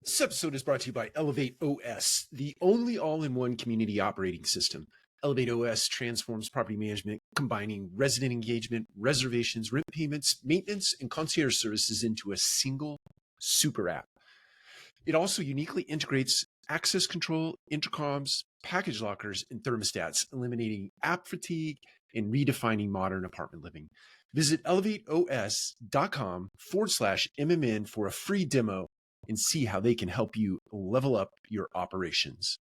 This episode is brought to you by Elevate OS, the only all-in-one community operating system. Elevate OS transforms property management, combining resident engagement, reservations, rent payments, maintenance, and concierge services into a single super app. It also uniquely integrates access control, intercoms, package lockers, and thermostats, eliminating app fatigue and redefining modern apartment living. Visit elevateos.com/MMN for a free demo and see how they can help you level up your operations.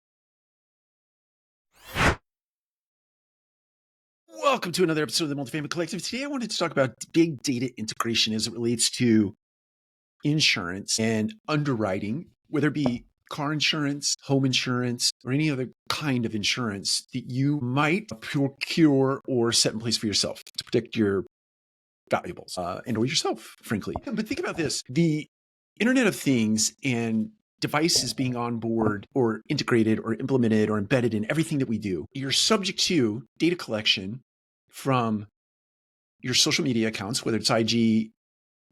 Welcome to another episode of the Multifamily Collective. Today I wanted to talk about big data integration as it relates to insurance and underwriting, whether it be car insurance, home insurance, or any other kind of insurance that you might procure or set in place for yourself to protect your valuables and or yourself, frankly. But think about this. The Internet of Things and devices being on board or integrated or implemented or embedded in everything that we do, you're subject to data collection from your social media accounts, whether it's IG,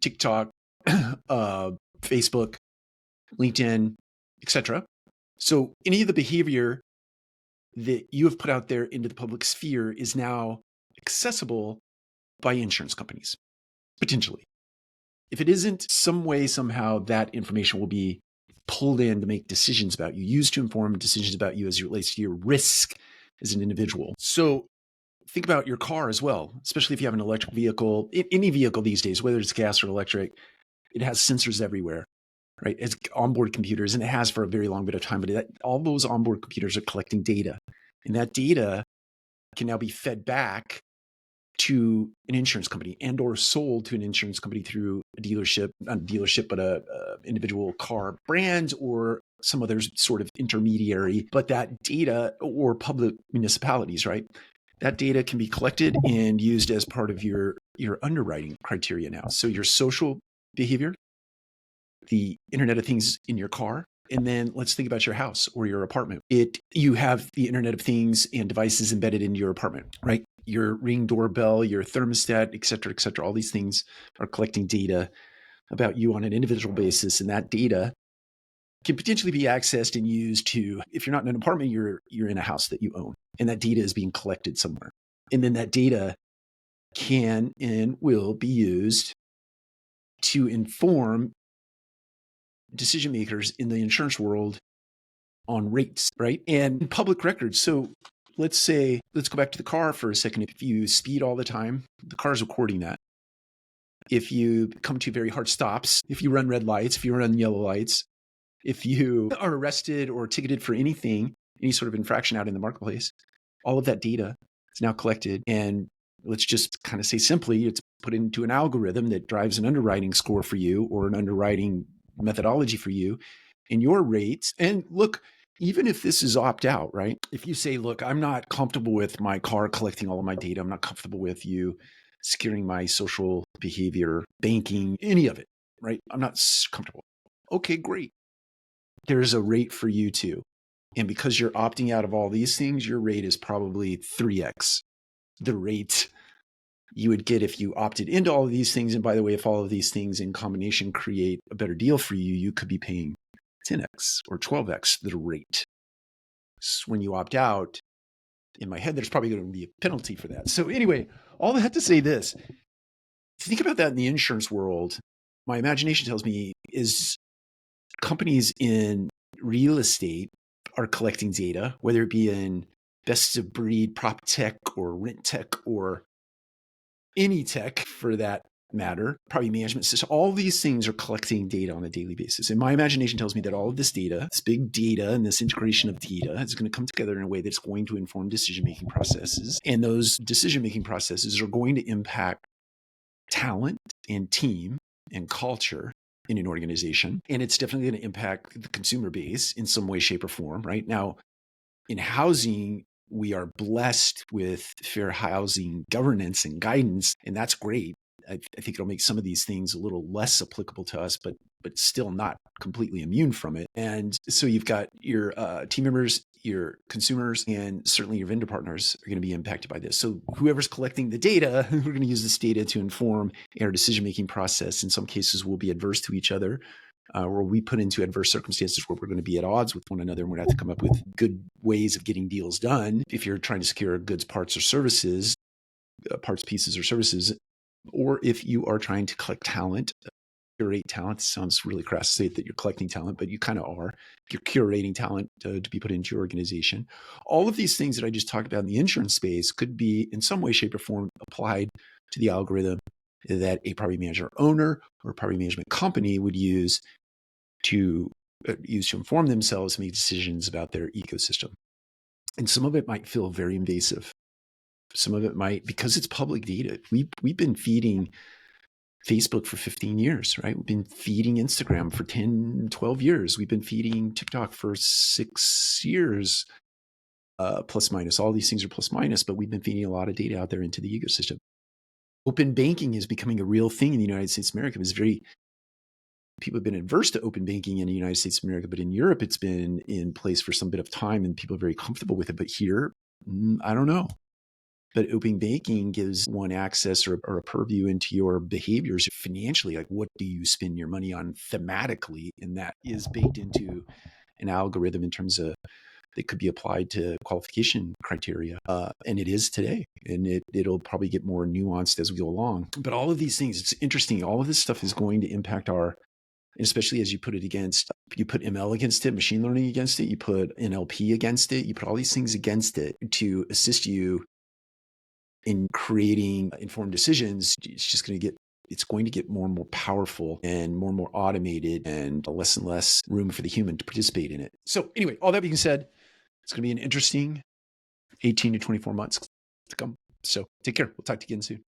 TikTok, Facebook, LinkedIn, etc. So any of the behavior that you have put out there into the public sphere is now accessible by insurance companies, potentially. If it isn't, some way, somehow, that information will be pulled in to make decisions about you, used to inform decisions about you as it relates to your risk as an individual. So think about your car as well, especially if you have an electric vehicle. Any vehicle these days, whether it's gas or electric, it has sensors everywhere, right? It's onboard computers, and it has for a very long bit of time. But all those onboard computers are collecting data, and that data can now be fed back to an insurance company and or sold to an insurance company through a dealership, not a dealership, but a individual car brand or some other sort of intermediary. But that data, or public municipalities, right? That data can be collected and used as part of your underwriting criteria now. So your social behavior, the Internet of Things in your car, and then let's think about your house or your apartment. You have the Internet of Things and devices embedded into your apartment, right? Your Ring doorbell, your thermostat, et cetera, all these things are collecting data about you on an individual basis. And that data can potentially be accessed and used to, if you're not in an apartment, you're in a house that you own. And that data is being collected somewhere. And then that data can and will be used to inform decision makers in the insurance world on rates, right? And public records. So let's go back to the car for a second. If you speed all the time, the car is recording that. If you come to very hard stops, if you run red lights, if you run yellow lights, if you are arrested or ticketed for anything, any sort of infraction out in the marketplace, all of that data is now collected. And let's just kind of say simply, it's put into an algorithm that drives an underwriting score for you or an underwriting methodology for you and your rates. And look, even if this is opt out, right? If you say, look, I'm not comfortable with my car collecting all of my data. I'm not comfortable with you securing my social behavior, banking, any of it, right? I'm not comfortable. Okay, great. There's a rate for you too. And because you're opting out of all these things, your rate is probably 3x the rate you would get if you opted into all of these things. And by the way, if all of these things in combination create a better deal for you, you could be paying 10x or 12x the rate. So when you opt out, in my head, there's probably going to be a penalty for that. So anyway, all that to say this, think about that in the insurance world. My imagination tells me is companies in real estate are collecting data, whether it be in best of breed PropTech or rent tech or any tech for that matter, property management system. All these things are collecting data on a daily basis. And my imagination tells me that all of this data, this big data and this integration of data is going to come together in a way that's going to inform decision-making processes. And those decision-making processes are going to impact talent and team and culture in an organization. And it's definitely going to impact the consumer base in some way, shape, or form. Right now, in housing, we are blessed with fair housing governance and guidance, and that's great. I think it'll make some of these things a little less applicable to us, but still not completely immune from it. And so you've got your team members, your consumers, and certainly your vendor partners are going to be impacted by this. So whoever's collecting the data, we're going to use this data to inform our decision-making process. In some cases, we'll be adverse to each other. where we put into adverse circumstances where we're going to be at odds with one another and we're going to have to come up with good ways of getting deals done. If you're trying to secure goods, parts, or services, parts, pieces, or services, or if you are trying to collect talent, curate talent. It sounds really crass to say that you're collecting talent, but you kind of are. You're curating talent to be put into your organization. All of these things that I just talked about in the insurance space could be in some way, shape, or form applied to the algorithm that a property manager owner or a property management company would use to inform themselves, make decisions about their ecosystem. And some of it might feel very invasive. Some of it might, because it's public data. We've been feeding Facebook for 15 years, right? We've been feeding Instagram for 10, 12 years. We've been feeding TikTok for 6 years, plus minus. All these things are plus minus, but we've been feeding a lot of data out there into the ecosystem. Open banking is becoming a real thing in the United States of America. People have been adverse to open banking in the United States of America, but in Europe, it's been in place for some bit of time and people are very comfortable with it. But here, I don't know. But open banking gives one access or a purview into your behaviors financially. Like, what do you spend your money on thematically? And that is baked into an algorithm in terms of that could be applied to qualification criteria. And it is today. And it'll probably get more nuanced as we go along. But all of these things, it's interesting. All of this stuff is going to impact especially as you put ML against it, machine learning against it, you put NLP against it, you put all these things against it to assist you in creating informed decisions. It's going to get more and more powerful and more automated and less room for the human to participate in it. So anyway, all that being said, it's going to be an interesting 18 to 24 months to come. So take care. We'll talk to you again soon.